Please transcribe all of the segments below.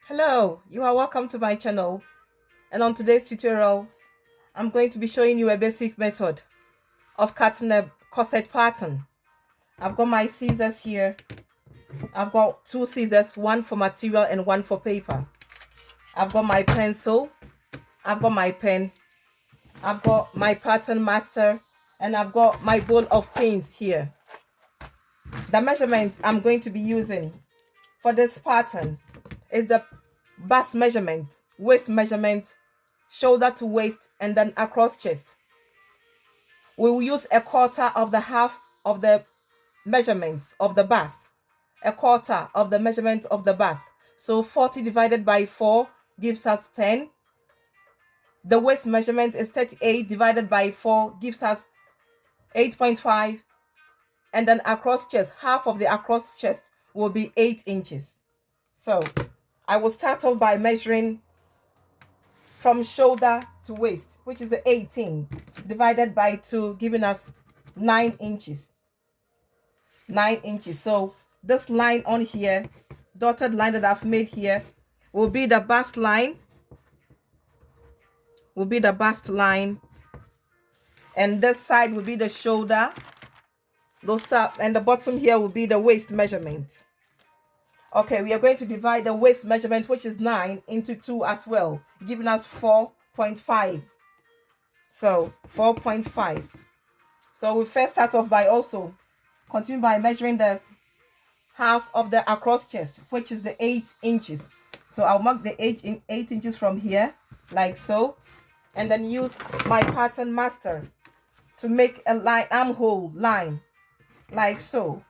Hello, you are welcome to my channel, and on today's tutorials I'm going to be showing you a basic method of cutting a corset pattern. I've got my scissors here. I've got two scissors, one for material and one for paper. I've got my pencil, I've got my pen, I've got my pattern master, and I've got my bowl of pins here. The measurement I'm going to be using for this pattern is the bust measurement, waist measurement, shoulder to waist, and then across chest. We will use a quarter of the half of the measurement of the bust, a quarter of the measurement of the bust. So 40 divided by 4 gives us 10. The waist measurement is 38 divided by 4 gives us 8.5. And then across chest, half of the across chest will be 8 inches. So I will start off by measuring from shoulder to waist, which is the 18 divided by 2, giving us 9 inches. 9 inches. So this line on here, dotted line that I've made here, will be the bust line. And this side will be the shoulder. And the bottom here will be the waist measurement. Okay, we are going to divide the waist measurement, which is 9, into 2 as well, giving us 4.5. So 4.5. So we first start off by also continue by measuring the half of the across chest, which is the 8 inches. So I'll mark the 8 inches from here, like so, and then use my pattern master to make a line, armhole line, like so.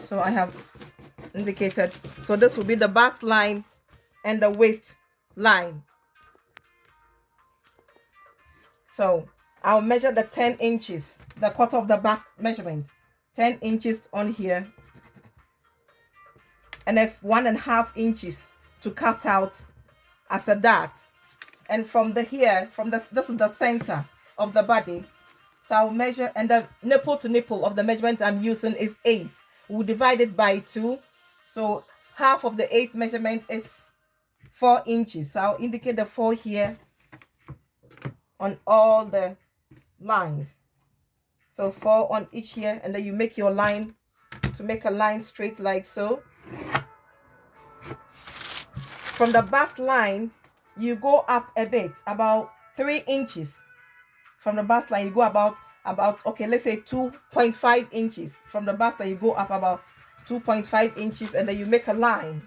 So I have indicated. So this will be the bust line and the waist line. So I'll measure the 10 inches, the quarter of the bust measurement, 10 inches on here, and then 1.5 inches to cut out as a dart. And from this is the center of the body. So I'll measure, and the nipple to nipple of the measurement I'm using is 8. We'll divide it by 2. So half of the 8 measurement is 4 inches. So I'll indicate the 4 here on all the lines. So 4 on each here, and then you make your line to make a line straight like so. From the bust line, you go up a bit, about 3 inches. From the bust line, you go about okay, let's say 2.5 inches. From the bust line, you go up about 2.5 inches, and then you make a line.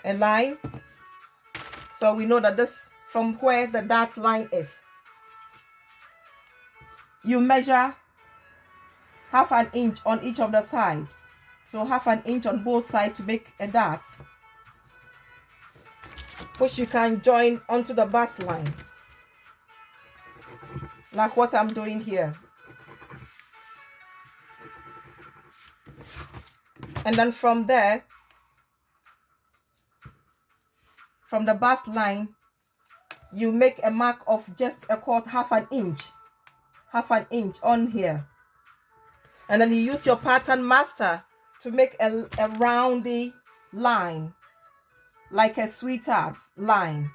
A line. So we know that this, from where the dart line is, you measure half an inch on each of the side. So half an inch on both sides to make a dart, which you can join onto the bust line, like what I'm doing here. And then from there, from the bust line, you make a mark of just a quarter, half an inch on here. And then you use your pattern master to make a roundy line, like a sweetheart line.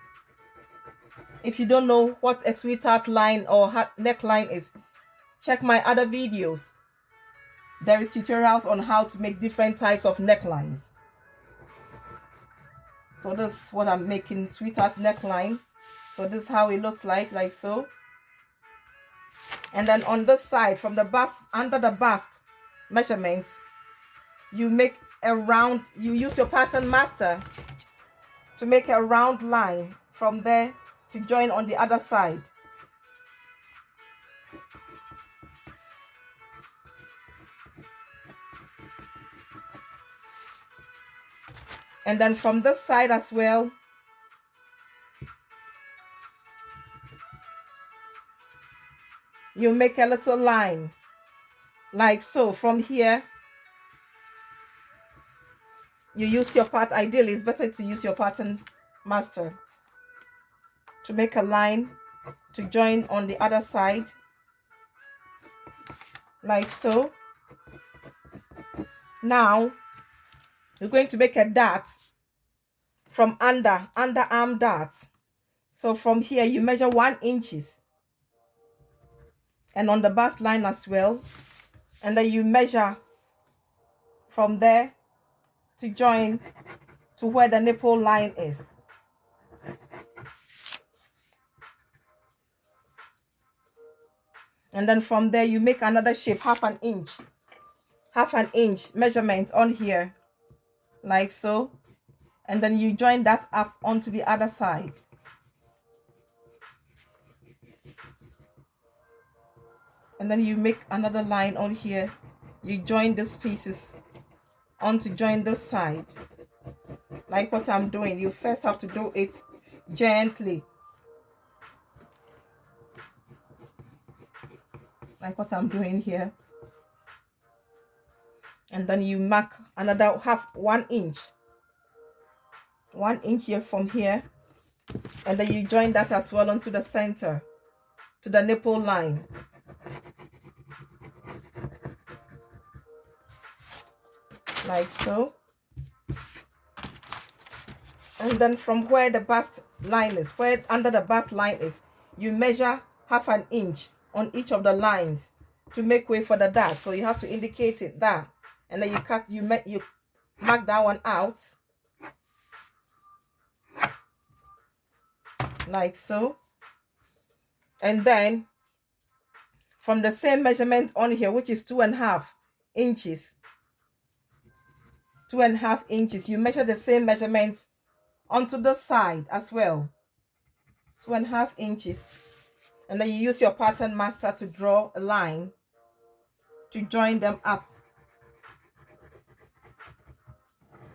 If you don't know what a sweetheart line or neckline is, check my other videos. There is tutorials on how to make different types of necklines. So this is what I'm making, sweetheart neckline. So this is how it looks like so. And then on this side, from the bust, under the bust measurement, you make a round, you use your pattern master to make a round line from there to join on the other side. And then from this side as well, you make a little line, like so. From here, you use your ideally it's better to use your pattern master to make a line to join on the other side. like so. Now we're going to make a dart from underarm dart. So from here you measure 1 inches, and on the bust line as well, and then you measure from there to join to where the nipple line is. And then from there you make another shape, half an inch measurement on here, like so, and then you join that up onto the other side. And then you make another line on here, you join these pieces on to join this side, like what I'm doing. You first have to do it gently, like what I'm doing here, and then you mark another 1 inch here from here, and then you join that as well onto the center, to the nipple line, like so. And then from where the bust line is, where under the bust line is, you measure half an inch on each of the lines to make way for the dart. So you have to indicate it there, and then you mark that one out, like so. And then from the same measurement on here, which is 2.5 inches, you measure the same measurement onto the side as well, 2.5 inches, and then you use your pattern master to draw a line to join them up,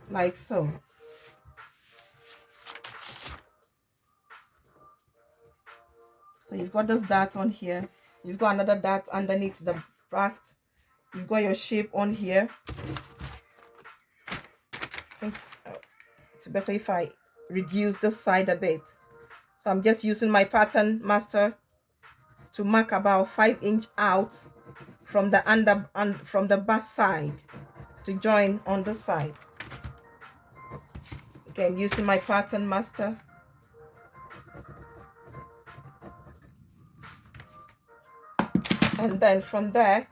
like so. So you've got this dart on here, you've got another dart underneath the bust, you've got your shape on here. I think it's better if I reduce this side a bit. So I'm just using my pattern master to mark about 5 inch out from the bust side to join on this side. Again, using my pattern master. And then from there,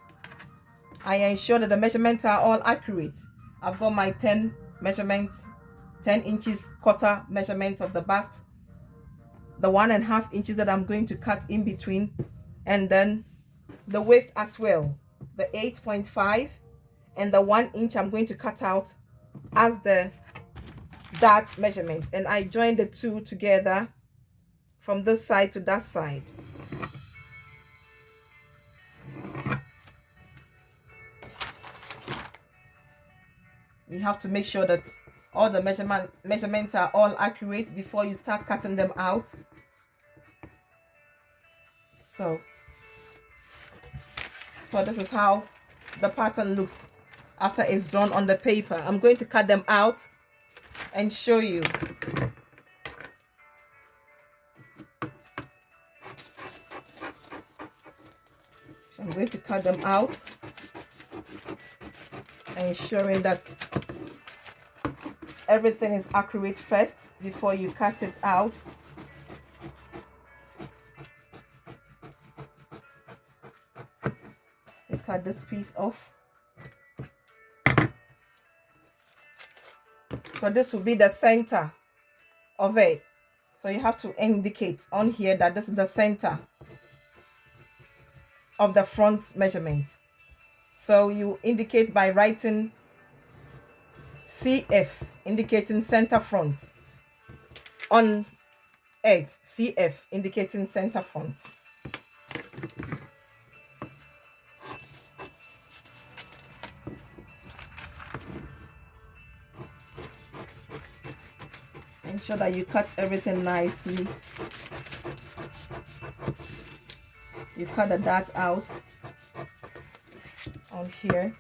I ensure that the measurements are all accurate. I've got my 10 inches quarter measurement of the bust, the 1.5 inches that I'm going to cut in between, and then the waist as well, the 8.5, and the 1 inch I'm going to cut out as the dart measurement, and I join the two together from this side to that side. You have to make sure that all the measurements are all accurate before you start cutting them out. So this is how the pattern looks after it's drawn on the paper. I'm going to cut them out and show you. So I'm going to cut them out, ensuring that everything is accurate first before you cut it out. You cut this piece off. So this will be the center of it. So you have to indicate on here that this is the center of the front measurement. So you indicate by writing CF, indicating center front, on it, CF, indicating center front. Ensure that you cut everything nicely. You cut the dart out on here.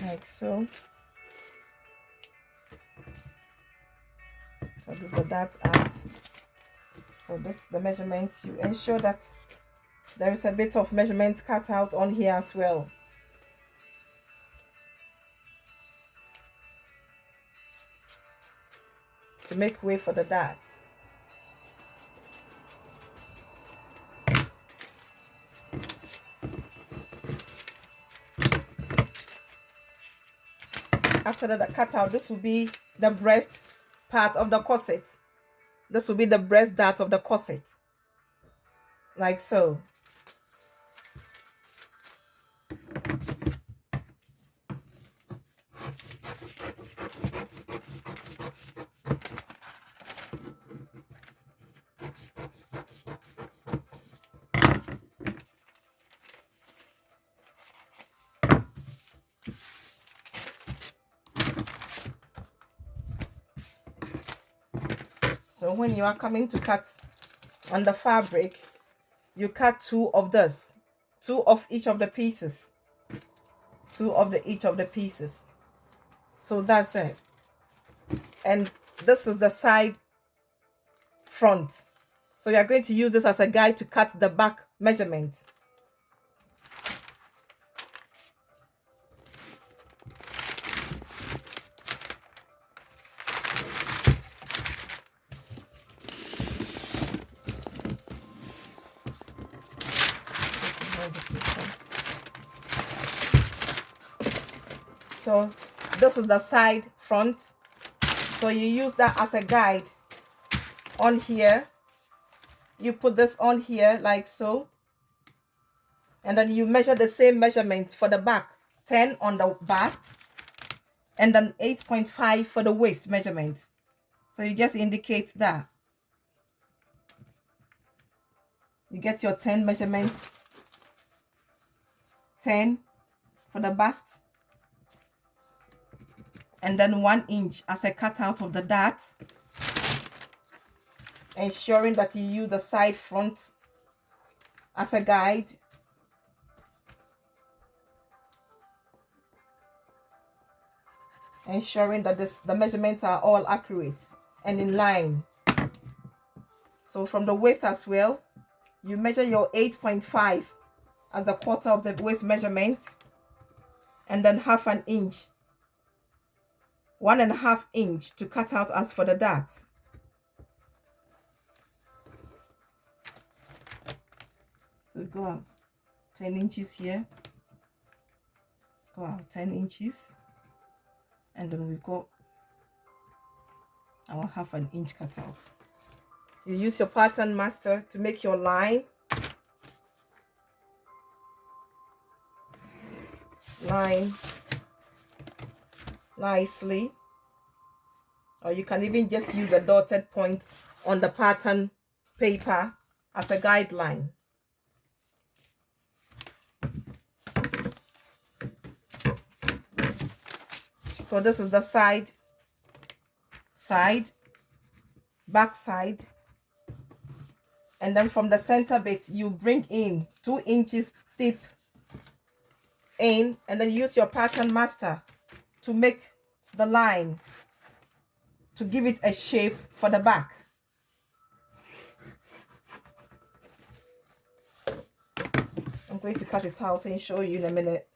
like so. So this is the dart out. So this is the measurement. You ensure that there is a bit of measurement cut out on here as well. To make way for the darts. After that cut out, this will be the breast part of the corset. This will be the breast dart of the corset. Like so. So when you are coming to cut on the fabric, you cut two of this, two of each of the pieces, each of the pieces. So that's it. And this is the side front. So you are going to use this as a guide to cut the back measurement. So this is the side front. So you use that as a guide on here. You put this on here like so. And then you measure the same measurement for the back. 10 on the bust. And then 8.5 for the waist measurement. So you just indicate that. You get your 10 measurement. 10 for the bust. And then 1 inch as a cutout of the dart, ensuring that you use the side front as a guide. Ensuring that the measurements are all accurate and in line. So from the waist as well, you measure your 8.5 as the quarter of the waist measurement, and then 1/2 inch, 1.5 inch to cut out as for the dart. So go out 10 inches here, go out 10 inches, and then we got our 1/2 inch cut out. You use your pattern master to make your line nicely, or you can even just use a dotted point on the pattern paper as a guideline. So this is the side, back side, and then from the center bit you bring in 2 inches tip in, and then use your pattern master to make the line, to give it a shape for the back. I'm going to cut it out and show you in a minute.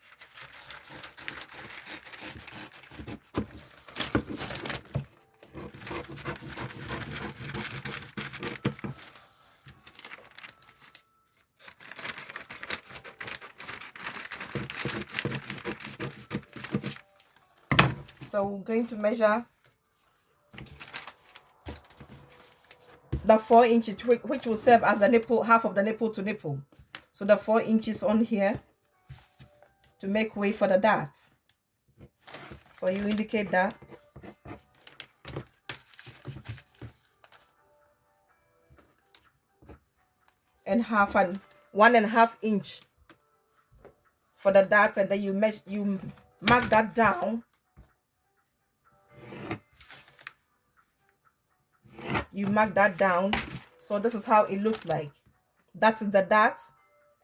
So we're going to measure the 4 inches, which will serve as the nipple, half of the nipple to nipple. So the 4 inches on here to make way for the darts. So you indicate that. And 1.5 inch for the darts, and then you mark that down. You mark that down. So this is how it looks like. That is the dart,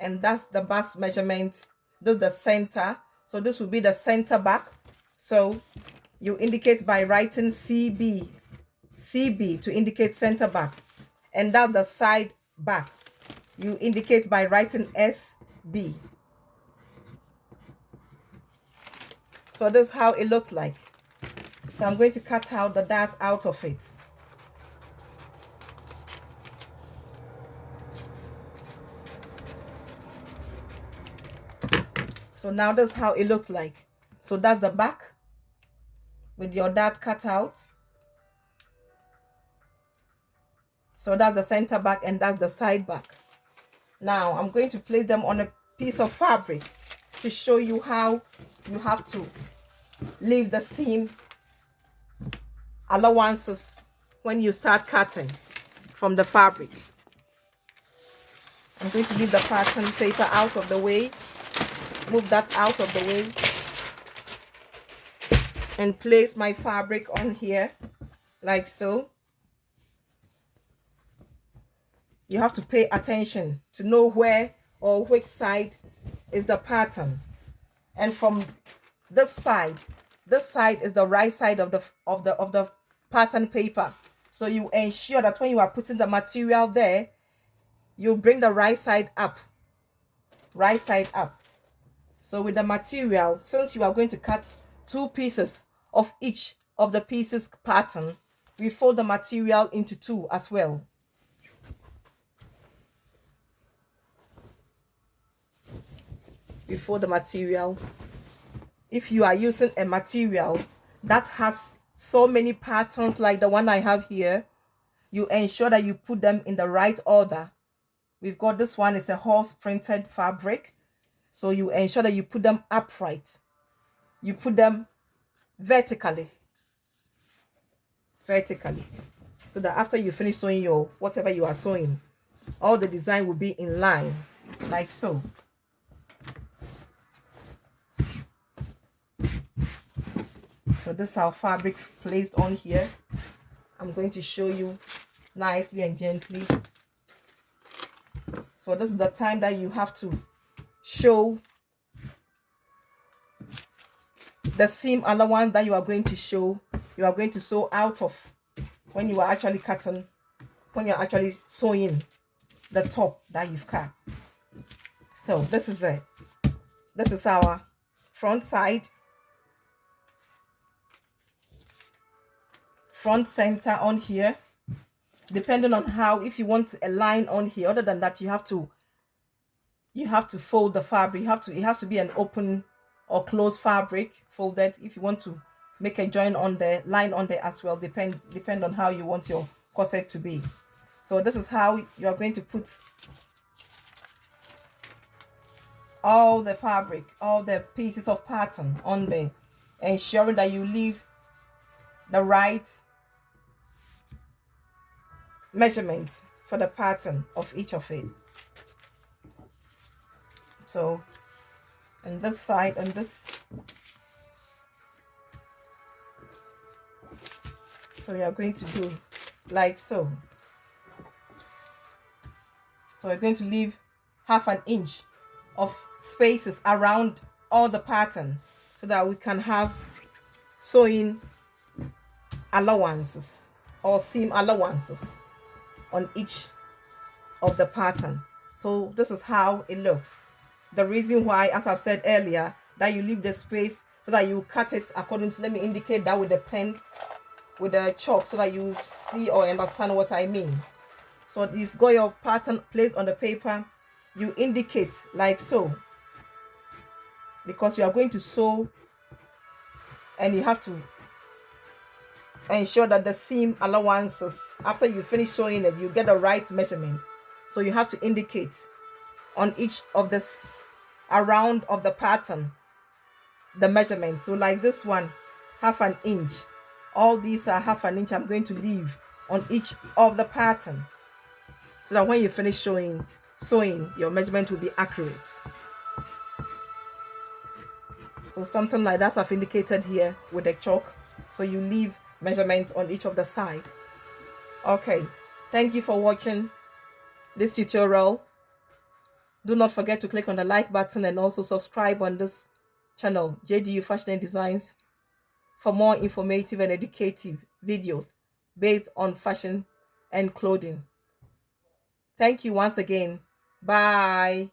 and that's the bust measurement. This is the center. So this will be the center back. So you indicate by writing CB to indicate center back, and that's the side back. You indicate by writing SB. So this is how it looked like. So I'm going to cut out the dart out of it. So now this is how it looks like. So that's the back with your dart cut out. So that's the center back and that's the side back. Now I'm going to place them on a piece of fabric to show you how you have to leave the seam allowances when you start cutting from the fabric. I'm going to leave the pattern paper out of the way, move that out of the way, and place my fabric on here like so. You have to pay attention to know where or which side is the pattern, and from this side is the right side of the pattern paper. So you ensure that when you are putting the material there, you bring the right side up. So with the material, since you are going to cut 2 pieces of each of the pieces pattern, we fold the material into 2 as well. We fold the material. If you are using a material that has so many patterns like the one I have here, you ensure that you put them in the right order. We've got this one is a horse printed fabric, so you ensure that you put them upright. You put them vertically, so that after you finish sewing your whatever you are sewing, all the design will be in line like so. So this is our fabric placed on here. I'm going to show you nicely and gently. So this is the time that you have to show the seam allowance that you are going to show. You are going to sew out of when you are actually cutting, when you're actually sewing the top that you've cut. So this is it. This is our front side, front center on here, depending on how, if you want a line on here. Other than that, you have to fold the fabric. It has to be an open or closed fabric folded. If you want to make a join on the line on there as well, depend on how you want your corset to be. So this is how you are going to put all the fabric, all the pieces of pattern on there, ensuring that you leave the right measurement for the pattern of each of it. So on this side, on this, so we are going to do like so. So we're going to leave ½ an inch of spaces around all the pattern so that we can have sewing allowances or seam allowances on each of the pattern. So this is how it looks. The reason why, as I've said earlier, that you leave the space so that you cut it according to, let me indicate that with the pen, with the chalk, so that you see or understand what I mean. So you've got your pattern placed on the paper, you indicate like so, because you are going to sew and you have to ensure that the seam allowances, after you finish sewing it, you get the right measurement. So you have to indicate on each of this around of the pattern the measurement. So like this one, ½ an inch, all these are ½ an inch. I'm going to leave on each of the pattern so that when you finish sewing, your measurement will be accurate. So something like that I've indicated here with the chalk, so you leave measurement on each of the side. Okay, thank you for watching this tutorial. Do not forget to click on the like button and also subscribe on this channel, JDU Fashion and Designs, for more informative and educative videos based on fashion and clothing. Thank you once again. Bye.